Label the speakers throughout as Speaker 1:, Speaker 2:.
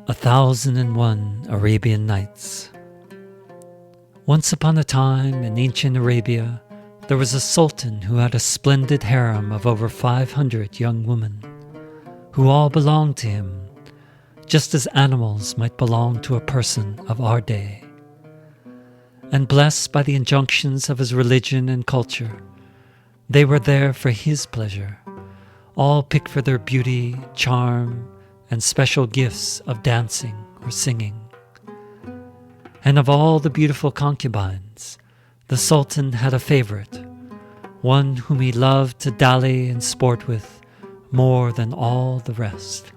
Speaker 1: 1001 Arabian Nights. Once upon a time in ancient Arabia, there was a sultan who had a splendid harem of over 500 young women, who all belonged to him, just as animals might belong to a person of our day. And blessed by the injunctions of his religion and culture, they were there for his pleasure, all picked for their beauty, charm, and special gifts of dancing or singing. And of all the beautiful concubines, the Sultan had a favorite, one whom he loved to dally and sport with more than all the rest.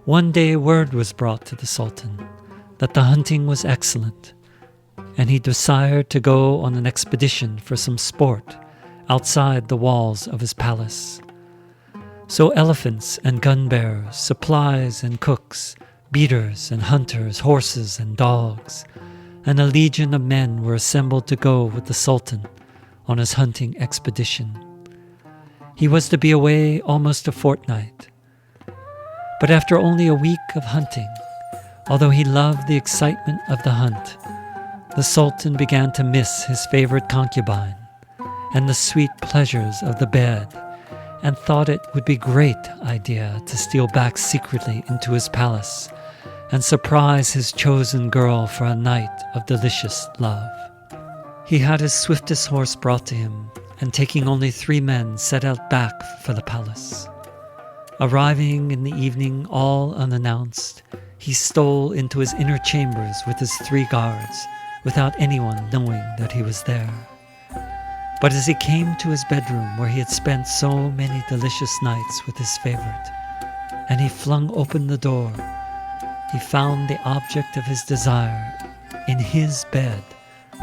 Speaker 1: One day word was brought to the Sultan that the hunting was excellent, and he desired to go on an expedition for some sport outside the walls of his palace. So elephants and gun-bearers, supplies and cooks, beaters and hunters, horses and dogs, and a legion of men were assembled to go with the Sultan on his hunting expedition. He was to be away almost a fortnight. But after only a week of hunting, although he loved the excitement of the hunt, the Sultan began to miss his favorite concubine and the sweet pleasures of the bed, and thought it would be a great idea to steal back secretly into his palace and surprise his chosen girl for a night of delicious love. He had his swiftest horse brought to him, and taking only 3 men set out back for the palace. Arriving in the evening all unannounced, he stole into his inner chambers with his 3 guards, without anyone knowing that he was there. But as he came to his bedroom where he had spent so many delicious nights with his favorite, and he flung open the door, he found the object of his desire in his bed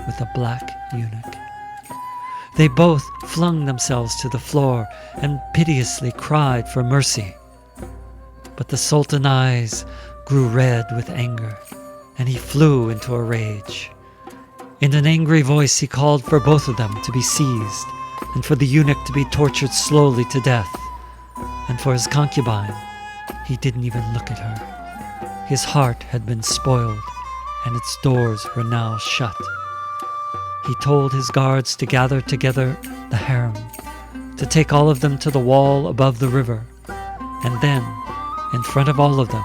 Speaker 1: with a black eunuch. They both flung themselves to the floor and piteously cried for mercy. But the Sultan's eyes grew red with anger, and he flew into a rage. In an angry voice he called for both of them to be seized, and for the eunuch to be tortured slowly to death. And for his concubine, he didn't even look at her. His heart had been spoiled, and its doors were now shut. He told his guards to gather together the harem, to take all of them to the wall above the river, and then, in front of all of them,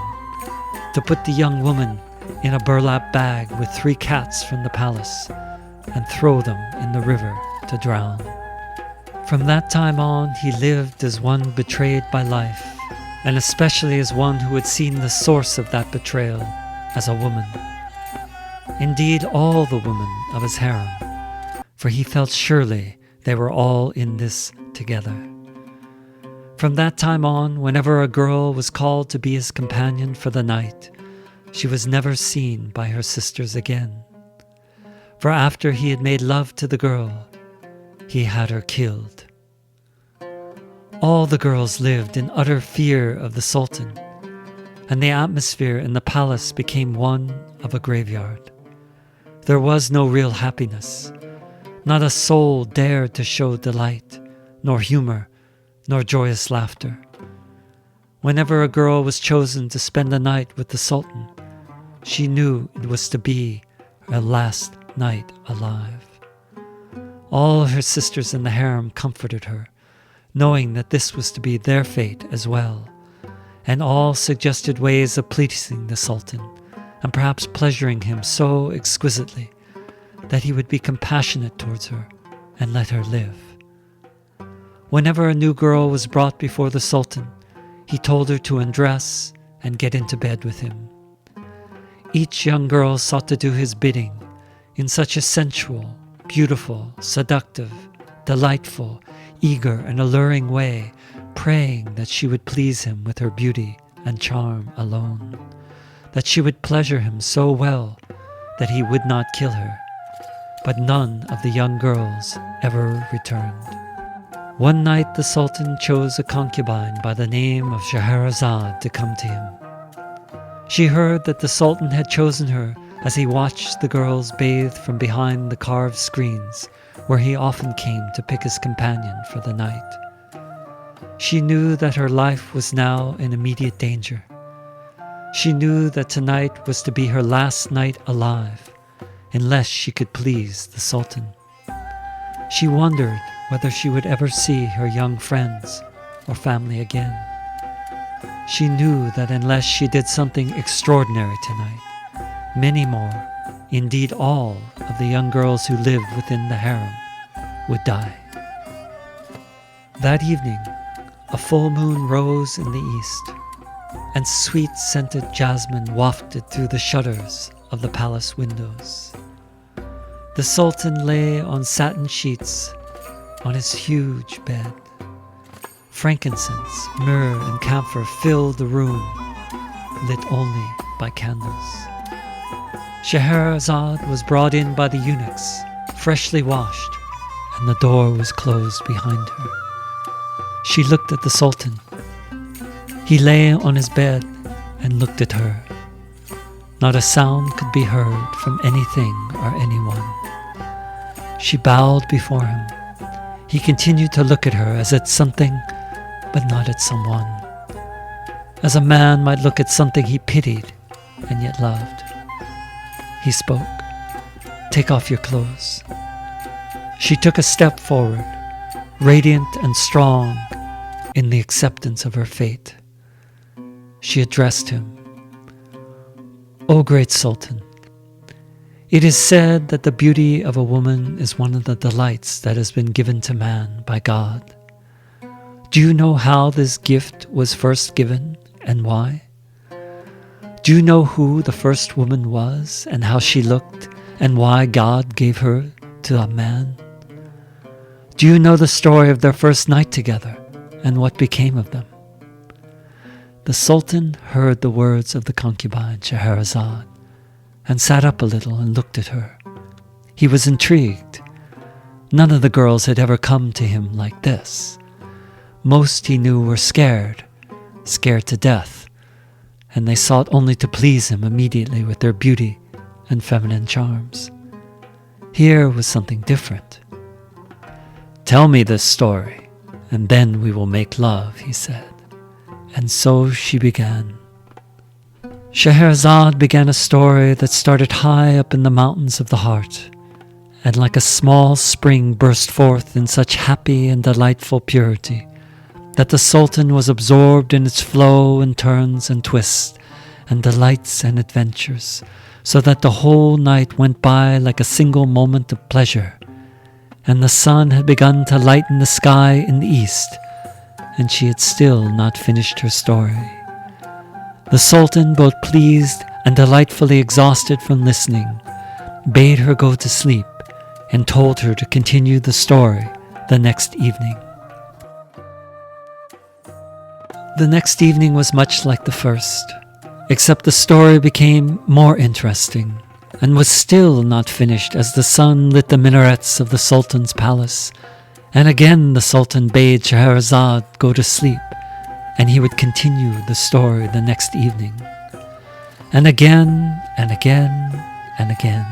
Speaker 1: to put the young woman in a burlap bag with 3 cats from the palace, and throw them in the river to drown. From that time on, he lived as one betrayed by life, and especially as one who had seen the source of that betrayal as a woman. Indeed, all the women of his harem, for he felt surely they were all in this together. From that time on, whenever a girl was called to be his companion for the night, she was never seen by her sisters again. For after he had made love to the girl, he had her killed. All the girls lived in utter fear of the Sultan, and the atmosphere in the palace became one of a graveyard. There was no real happiness. Not a soul dared to show delight, nor humor, nor joyous laughter. Whenever a girl was chosen to spend the night with the Sultan, she knew it was to be her last night alive. All her sisters in the harem comforted her, knowing that this was to be their fate as well, and all suggested ways of pleasing the Sultan, and perhaps pleasuring him so exquisitely that he would be compassionate towards her and let her live. Whenever a new girl was brought before the Sultan, he told her to undress and get into bed with him. Each young girl sought to do his bidding in such a sensual, beautiful, seductive, delightful, eager, and alluring way, praying that she would please him with her beauty and charm alone, that she would pleasure him so well that he would not kill her. But none of the young girls ever returned. One night the Sultan chose a concubine by the name of Scherazade to come to him. She heard that the Sultan had chosen her as he watched the girls bathe from behind the carved screens where he often came to pick his companion for the night. She knew that her life was now in immediate danger. She knew that tonight was to be her last night alive, unless she could please the Sultan. She wondered whether she would ever see her young friends or family again. She knew that unless she did something extraordinary tonight, many more, indeed all, of the young girls who lived within the harem would die. That evening, a full moon rose in the east, and sweet-scented jasmine wafted through the shutters of the palace windows. The Sultan lay on satin sheets on his huge bed. Frankincense, myrrh, and camphor filled the room, lit only by candles. Scherazade was brought in by the eunuchs, freshly washed, and the door was closed behind her. She looked at the Sultan. He lay on his bed and looked at her. Not a sound could be heard from anything or anyone. She bowed before him. He continued to look at her as at something, but not at someone. As a man might look at something he pitied and yet loved. He spoke. "Take off your clothes." She took a step forward, radiant and strong in the acceptance of her fate. She addressed him. "O great Sultan, it is said that the beauty of a woman is one of the delights that has been given to man by God. Do you know how this gift was first given and why? Do you know who the first woman was and how she looked and why God gave her to a man? Do you know the story of their first night together and what became of them?" The Sultan heard the words of the concubine Scherazade and sat up a little and looked at her. He was intrigued. None of the girls had ever come to him like this. Most he knew were scared to death, and they sought only to please him immediately with their beauty and feminine charms. Here was something different. "Tell me this story, and then we will make love," he said. And so she began. Scheherazade began a story that started high up in the mountains of the heart, and like a small spring burst forth in such happy and delightful purity, that the Sultan was absorbed in its flow and turns and twists, and delights and adventures, so that the whole night went by like a single moment of pleasure, and the sun had begun to lighten the sky in the east, and she had still not finished her story. The Sultan, both pleased and delightfully exhausted from listening, bade her go to sleep and told her to continue the story the next evening. The next evening was much like the first, except the story became more interesting and was still not finished as the sun lit the minarets of the Sultan's palace, and again the Sultan bade Scheherazade go to sleep, and he would continue the story the next evening. And again, and again, and again,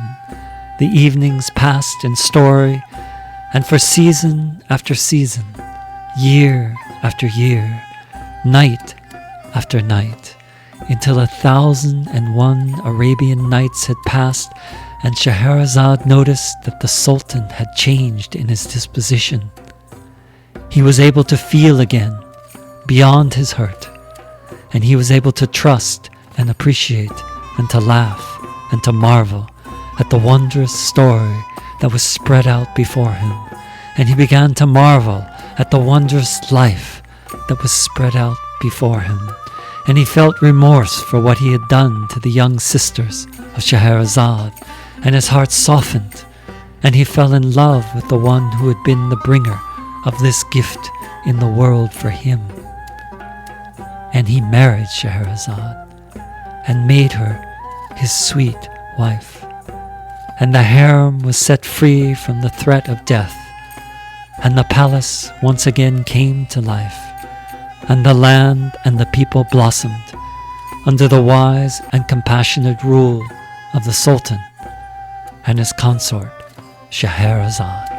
Speaker 1: the evenings passed in story, and for season after season, year after year, night after night, until 1,001 Arabian nights had passed, and Scheherazade noticed that the Sultan had changed in his disposition. He was able to feel again, beyond his hurt, and he was able to trust and appreciate and to laugh and to marvel at the wondrous story that was spread out before him, and he began to marvel at the wondrous life that was spread out before him, and he felt remorse for what he had done to the young sisters of Scheherazade, and his heart softened, and he fell in love with the one who had been the bringer of this gift in the world for him. And he married Scheherazade, and made her his sweet wife. And the harem was set free from the threat of death, and the palace once again came to life, and the land and the people blossomed under the wise and compassionate rule of the Sultan and his consort Scheherazade.